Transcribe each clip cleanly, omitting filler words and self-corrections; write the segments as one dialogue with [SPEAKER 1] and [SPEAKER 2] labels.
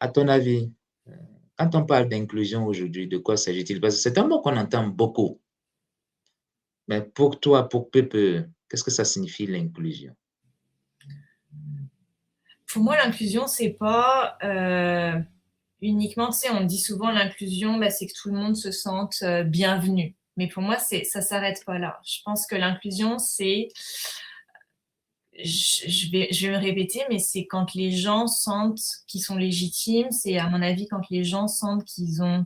[SPEAKER 1] À ton avis, heu, quand on parle d'inclusion aujourd'hui, de quoi s'agit-il? Parce que c'est un mot qu'on entend beaucoup, mais pour toi, pour Pepe, qu'est-ce que ça signifie l'inclusion?
[SPEAKER 2] Pour moi, l'inclusion, c'est pas, uniquement, tu sais, on dit souvent l'inclusion, bah, c'est que tout le monde se sente, bienvenu. Mais pour moi, ça s'arrête pas là. Je pense que l'inclusion, c'est je vais me répéter, mais c'est quand les gens sentent qu'ils sont légitimes, c'est à mon avis quand les gens sentent qu'ils ont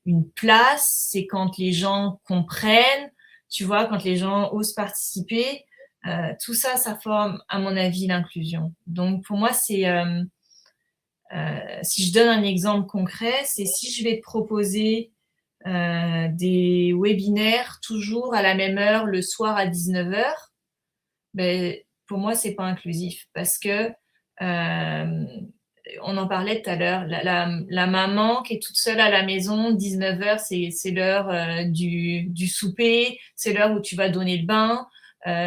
[SPEAKER 2] une place, c'est quand les gens comprennent, tu vois? Quand les gens osent participer, tout ça, ça forme, à mon avis, l'inclusion. Donc pour moi, c'est, si je donne un exemple concret, c'est si je vais te proposer, des webinaires toujours à la même heure, le soir à 19h, beh, pour moi, c'est pas inclusif parce que, hem, on en parlait tout à l'heure, la maman qui est toute seule à la maison, 19h, c'est l'heure, du souper, c'est l'heure où tu vas donner le bain,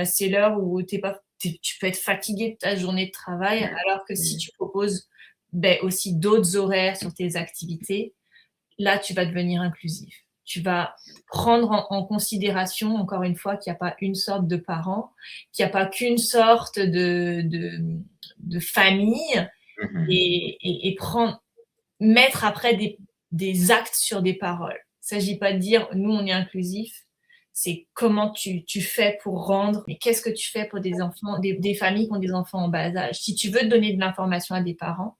[SPEAKER 2] c'est l'heure où tu peux être fatigué de ta journée de travail,
[SPEAKER 1] Mmh,
[SPEAKER 2] alors que si
[SPEAKER 1] mmh,
[SPEAKER 2] tu proposes, beh, aussi d'autres horaires sur tes activités, là, tu vas devenir inclusif. Tu vas prendre en considération, encore une fois, qu'il y a pas une sorte de parent, qu'il y a pas qu'une sorte de famille
[SPEAKER 1] mmh mh.
[SPEAKER 2] et prendre mettre après des actes sur des paroles. Il s'agit pas de dire: «Nous, on est inclusif», c'est comment tu fais pour rendre et qu'est-ce que tu fais pour des enfants, des familles qui ont des enfants en bas âge? Si tu veux donner de l'information à des parents,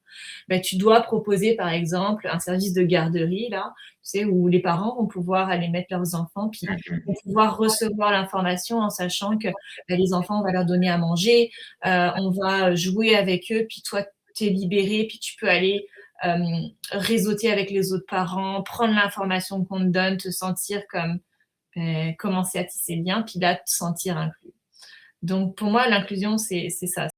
[SPEAKER 2] bah, tu dois proposer, par exemple, un service de garderie là, tu sais, où les parents vont pouvoir aller mettre leurs enfants, puis
[SPEAKER 1] Mmh
[SPEAKER 2] vont
[SPEAKER 1] mh.
[SPEAKER 2] pouvoir recevoir l'information en sachant que, bah, les enfants, on va leur donner à manger, on va jouer avec eux, puis toi, tu es libéré, puis tu peux aller, réseauter avec les autres parents, prendre l'information qu'on te donne, te sentir comme, commencer à tisser le lien, puis là, te sentir inclus. Donc pour moi, l'inclusion, c'est ça.